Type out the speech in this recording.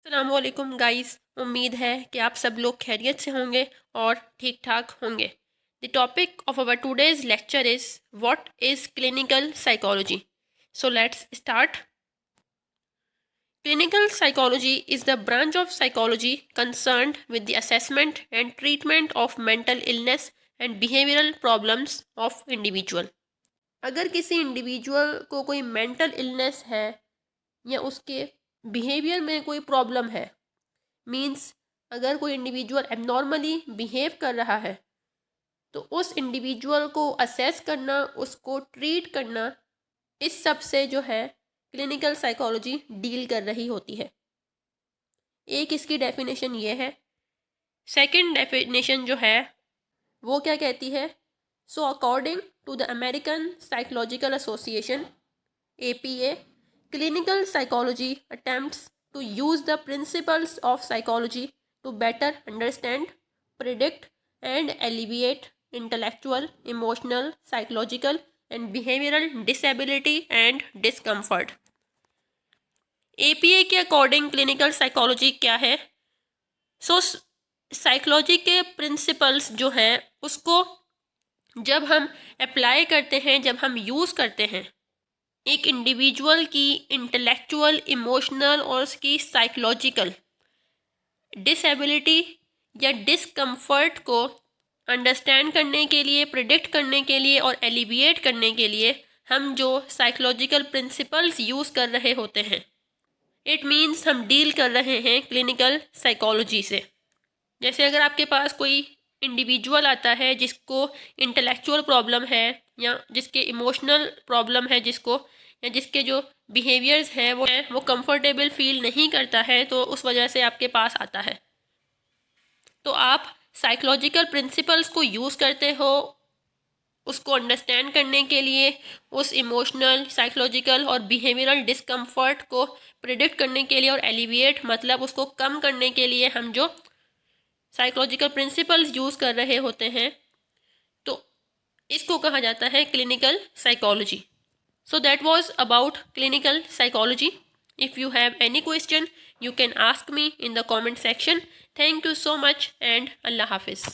अस्सलामुअलैकुम गाइस, उम्मीद है कि आप सब लोग खैरियत से होंगे और ठीक ठाक होंगे। The topic of our today's lecture is what is clinical psychology. So let's start. Clinical psychology is the branch of psychology concerned with the assessment and treatment of mental illness and behavioural problems of individual. अगर किसी individual को कोई mental illness है या उसके behaviour में कोई problem है, मीन्स अगर कोई इंडिविजुअल एबनॉर्मली बिहेव कर रहा है, तो उस इंडिविजुअल को असेस करना, उसको ट्रीट करना, इस सब से जो है क्लिनिकल साइकोलॉजी डील कर रही होती है। एक इसकी डेफिनेशन ये है। सेकंड डेफिनेशन जो है वो क्या कहती है? So according to the American psychological association APA, clinical psychology attempts to use the principles of psychology to better understand, predict, and alleviate intellectual, emotional, psychological, and behavioral disability and discomfort. APA के according clinical psychology क्या है? सो psychology के principles जो हैं उसको जब हम apply करते हैं, जब हम यूज़ करते हैं, एक इंडिविजुअल की इंटेलेक्चुअल, इमोशनल और उसकी साइकोलॉजिकल डिसेबिलिटी या डिसकम्फर्ट को अंडरस्टैंड करने के लिए, प्रिडिक्ट करने के लिए और एलिविएट करने के लिए हम जो साइकोलॉजिकल प्रिंसिपल्स यूज़ कर रहे होते हैं, इट मीन्स हम डील कर रहे हैं क्लिनिकल साइकोलॉजी से। जैसे अगर आपके पास कोई इंडिविजुअल आता है जिसको इंटेलेक्चुअल प्रॉब्लम है या जिसके इमोशनल प्रॉब्लम है, या जिसके जो बिहेवियर्स हैं वो कंफर्टेबल फील नहीं करता है, तो उस वजह से आपके पास आता है, तो आप साइकोलॉजिकल प्रिंसिपल्स को यूज़ करते हो उसको अंडरस्टैंड करने के लिए, उस इमोशनल, साइकोलॉजिकल और बिहेवियरल डिस्कम्फर्ट को प्रिडिक्ट करने के लिए और एलिविएट मतलब उसको कम करने के लिए हम जो साइकोलॉजिकल प्रिंसिपल्स यूज़ कर रहे होते हैं, तो इसको कहा जाता है clinical psychology. So that was about clinical psychology. If you have any question, you can ask me in the comment section. Thank you so much and Allah Hafiz.